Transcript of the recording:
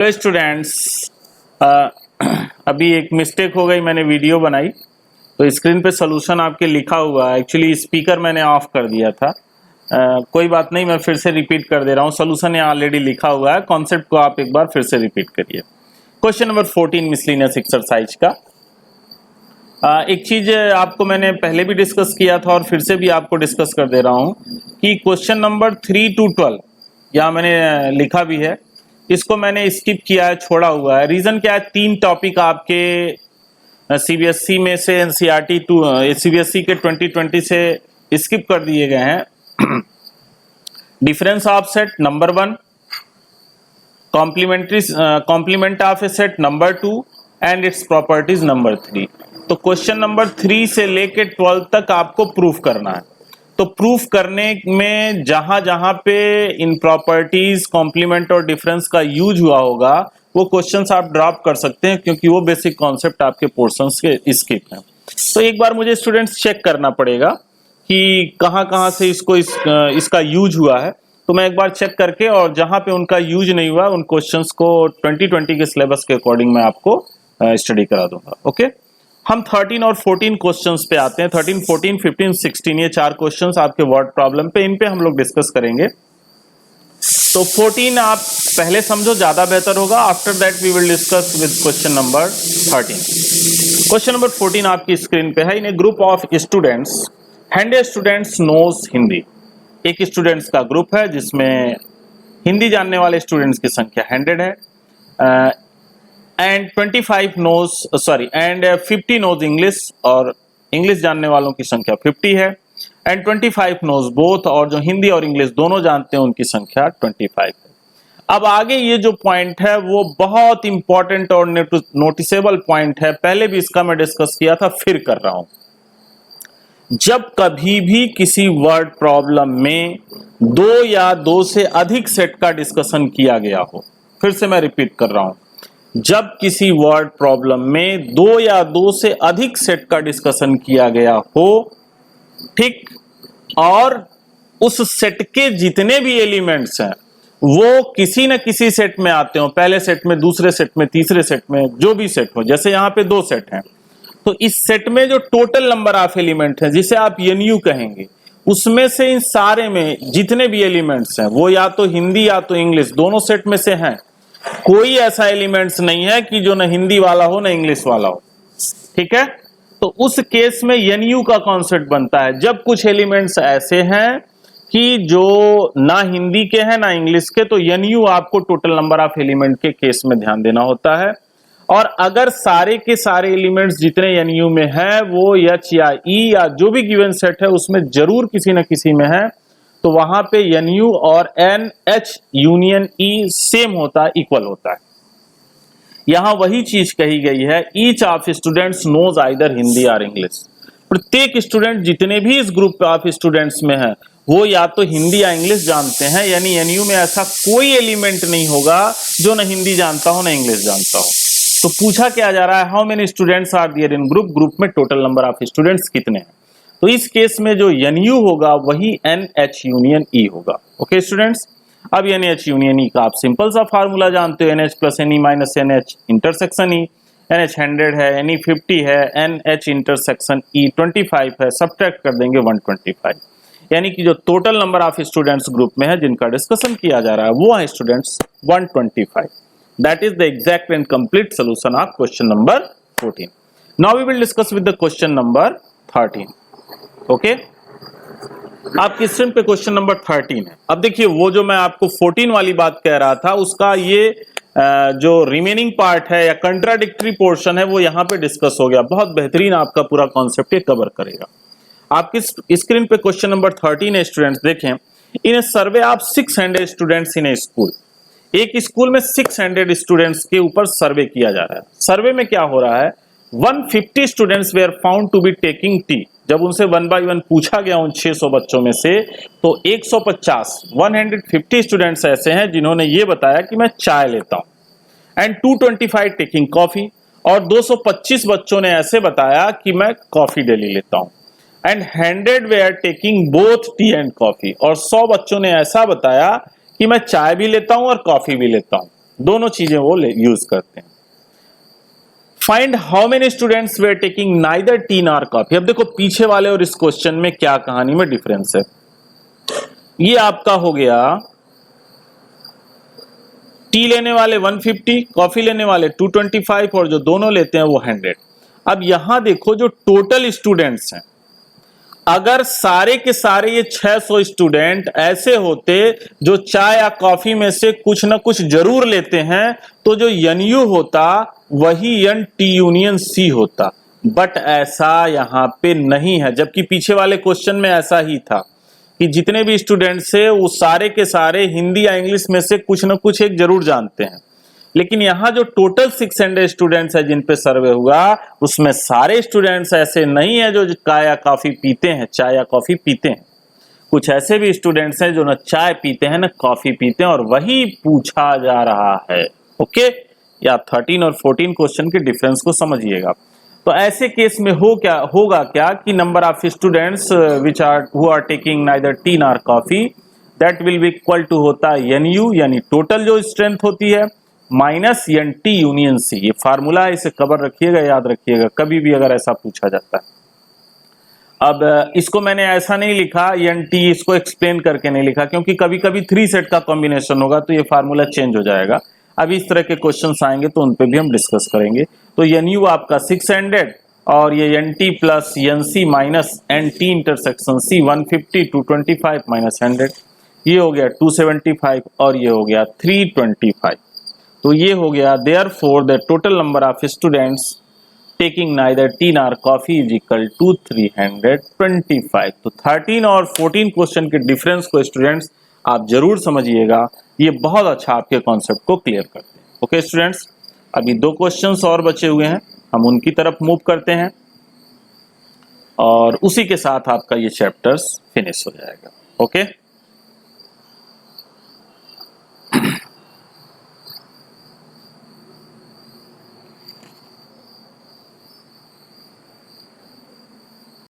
Hello students, अभी एक mistake हो गई, मैंने वीडियो बनाई तो स्क्रीन पे सोल्यूशन आपके लिखा हुआ है। एक्चुअली स्पीकर मैंने ऑफ कर दिया था। कोई बात नहीं, मैं फिर से रिपीट कर दे रहा हूँ। सोल्यूशन यहाँ ऑलरेडी लिखा हुआ है, कॉन्सेप्ट को आप एक बार फिर से रिपीट करिए। क्वेश्चन नंबर 14 मिसलिनियस एक्सरसाइज का एक चीज आपको मैंने पहले भी डिस्कस किया था और फिर से भी आपको डिस्कस कर दे रहा हूँ कि क्वेश्चन नंबर 3 to 12 यहाँ मैंने लिखा भी है, इसको मैंने स्किप किया है, छोड़ा हुआ है। रीजन क्या है, 3 टॉपिक आपके सीबीएसई में से एनसीईआरटी टू सीबीएसई के 2020 से स्किप कर दिए गए हैं। Difference of set number 1, complement of a set number 2 and its properties number 3। तो क्वेश्चन नंबर 3 से लेके 12 तक आपको प्रूफ करना है। तो प्रूफ करने में जहां जहां पे इन प्रॉपर्टीज, कॉम्प्लीमेंट और डिफरेंस का यूज हुआ होगा वो क्वेश्चंस आप ड्रॉप कर सकते हैं, क्योंकि वो बेसिक कॉन्सेप्ट आपके पोर्शंस के स्किप हैं। तो एक बार मुझे स्टूडेंट्स चेक करना पड़ेगा कि कहां से इसका यूज हुआ है। तो मैं एक बार चेक करके और जहां पे उनका यूज नहीं हुआ उन क्वेश्चंस को 2020 के सिलेबस के अकॉर्डिंग मैं आपको स्टडी करा दूंगा। ओके, हम 13 और 14 क्वेश्चंस पे आते हैं। 13, 14, 15, 16 ये 4 क्वेश्चंस आपके वर्ड प्रॉब्लम पे, इन पे हम लोग डिस्कस करेंगे। तो 14 आप पहले समझो, ज्यादा बेहतर होगा। After that we will discuss with question number 13। Question number 14 आपकी स्क्रीन पे है। In a group of students, 100 students knows Hindi. एक स्टूडेंट्स का ग्रुप है जिसमें हिंदी जानने वाले स्टूडेंट्स की संख्या 100 है, and 25 knows and 50 knows English, और इंग्लिश जानने वालों की संख्या 50 है, एंड 25 नोज बोथ, और जो हिंदी और इंग्लिश दोनों जानते हैं उनकी संख्या 25 है। अब आगे ये जो पॉइंट है वो बहुत इंपॉर्टेंट और नोटिसेबल पॉइंट है। पहले भी इसका मैं डिस्कस किया था, फिर कर रहा हूं। जब कभी भी किसी वर्ड प्रॉब्लम में 2 या 2 से अधिक सेट का डिस्कशन किया गया हो, फिर से मैं रिपीट कर रहा हूं, जब किसी वर्ड प्रॉब्लम में 2 या 2 से अधिक सेट का डिस्कशन किया गया हो, ठीक, और उस सेट के जितने भी एलिमेंट्स हैं वो किसी न किसी सेट में आते हो, पहले सेट में, दूसरे सेट में, तीसरे सेट में, जो भी सेट हो, जैसे यहां पे 2 सेट हैं, तो इस सेट में जो टोटल नंबर ऑफ एलिमेंट है, जिसे आप एनयू कहेंगे, उसमें से इन सारे में जितने भी एलिमेंट्स हैं वो या तो हिंदी या तो इंग्लिश, दोनों सेट में से हैं। कोई ऐसा एलिमेंट्स नहीं है कि जो न हिंदी वाला हो न इंग्लिश वाला हो, ठीक है। तो उस केस में एनयू का कॉन्सेप्ट बनता है जब कुछ एलिमेंट्स ऐसे हैं कि जो ना हिंदी के हैं ना इंग्लिश के, तो एनयू आपको टोटल नंबर ऑफ एलिमेंट के केस में ध्यान देना होता है। और अगर सारे के सारे एलिमेंट्स जितने एनयू में है वो एच या ई या जो भी गिवन सेट है उसमें जरूर किसी न किसी में है, तो वहां पे एनयू और एन एच यूनियन ई सेम होता है, इक्वल होता है। यहां वही चीज कही गई है, each of students knows either Hindi और इंग्लिश। प्रत्येक स्टूडेंट जितने भी इस ग्रुप ऑफ स्टूडेंट्स में है वो या तो हिंदी या इंग्लिश जानते हैं, यानी एनयू में ऐसा कोई एलिमेंट नहीं होगा जो न हिंदी जानता हो न इंग्लिश जानता हो। तो पूछा क्या जा रहा है, how many students are there in group, group में टोटल नंबर ऑफ स्टूडेंट्स कितने हैं। तो इस केस में जो एनयू होगा वही एन एच यूनियन ई होगा। ओके स्टूडेंट्स, अब एन एच यूनियन ई का आप सिंपल सा फार्मूला जानते हो, N H plus N E minus N H intersection E. N H 100 है, एन ई 50 है, एन एच इंटरसेक्शन ई 25 है, सब्ट्रैक्ट कर देंगे 125, यानी कि जो total number of students group में है जिनका डिस्कशन किया जा रहा है वो है students 125। That is the exact and complete solution of question number 14. Now we will discuss with the question number 13. Okay? आपकी स्क्रीन पे क्वेश्चन नंबर 13 है। अब देखिए, वो जो मैं आपको 14 वाली बात कह रहा था उसका ये जो रिमेनिंग पार्ट है या कंट्राडिक्टरी पोर्शन है वो यहाँ पे डिस्कस हो गया। बहुत बेहतरीन आपका पूरा कॉन्सेप्ट ये कवर करेगा। आपकी स्क्रीन पे क्वेश्चन नंबर 13 है स्टूडेंट्स, देखें। In a survey of 600 students in a school, एक स्कूल में 600 स्टूडेंट्स के ऊपर सर्वे किया जा रहा है। सर्वे में क्या हो रहा है, 150 students were found to be taking tea. जब उनसे 1 बाय 1 पूछा गया उन 600 बच्चों में से, तो 150 स्टूडेंट्स ऐसे हैं जिन्होंने ये बताया कि मैं चाय लेता हूं, एंड 225 टेकिंग कॉफी, और 225 बच्चों ने ऐसे बताया कि मैं कॉफी डेली लेता हूं, एंड 100 were taking both tea and coffee, और 100 बच्चों ने ऐसा बताया कि मैं चाय भी लेता हूं और कॉफी भी लेता हूं। दोनों चीजें वो यूज करते हैं। Find how many students were taking neither tea nor coffee. अब देखो पीछे वाले और इस क्वेश्चन में क्या कहानी में डिफरेंस है। ये आपका हो गया टी लेने वाले 150, कॉफी लेने वाले 225 और जो दोनों लेते हैं वो 100। अब यहां देखो जो टोटल स्टूडेंट्स हैं, अगर सारे के सारे ये 600 स्टूडेंट ऐसे होते जो चाय या कॉफी में से कुछ ना कुछ जरूर लेते हैं, तो जो NU होता वही NT यूनियन C होता। बट ऐसा यहां पे नहीं है, जबकि पीछे वाले क्वेश्चन में ऐसा ही था कि जितने भी स्टूडेंट्स है वो सारे के सारे हिंदी या इंग्लिश में से कुछ ना कुछ एक जरूर जानते हैं। लेकिन यहाँ जो टोटल 600 स्टूडेंट्स है जिन पे सर्वे हुआ, उसमें सारे स्टूडेंट्स ऐसे नहीं है जो चाय या कॉफी पीते हैं, चाय या कॉफी पीते हैं। कुछ ऐसे भी स्टूडेंट्स हैं जो ना चाय पीते हैं ना कॉफी पीते हैं, और वही पूछा जा रहा है। ओके, या 13 और 14 क्वेश्चन के डिफरेंस को समझिएगा। तो ऐसे केस में होगा क्या कि number of students which are who are taking neither tea nor coffee, that will be equal to होता है NU यानी टोटल जो स्ट्रेंथ होती है माइनस NT यूनियन C। ये फार्मूला है, इसे कवर रखिएगा, याद रखिएगा कभी भी अगर ऐसा पूछा जाता है। अब इसको मैंने ऐसा नहीं लिखा NT, इसको एक्सप्लेन करके नहीं लिखा, क्योंकि कभी कभी 3 सेट का कॉम्बिनेशन होगा तो ये फार्मूला चेंज हो जाएगा। अब इस तरह के क्वेश्चंस आएंगे तो उन पे भी हम डिस्कस करेंगे। तो NU आपका 600 और ये NT plus NC minus NT intersection C 150 225 minus 100, ये हो गया 275 और ये हो गया 325। तो ये हो गया therefore the total number of students taking neither tea nor coffee is equal to 325। तो 13 और 14 क्वेश्चन के डिफरेंस को स्टूडेंट्स आप जरूर समझिएगा, ये बहुत अच्छा आपके कॉन्सेप्ट को क्लियर करते हैं। ओके स्टूडेंट्स, अभी 2 क्वेश्चंस और बचे हुए हैं, हम उनकी तरफ मूव करते हैं और उसी के साथ आपका ये चैप्टर्स फिनिश हो जाएगा। ओके।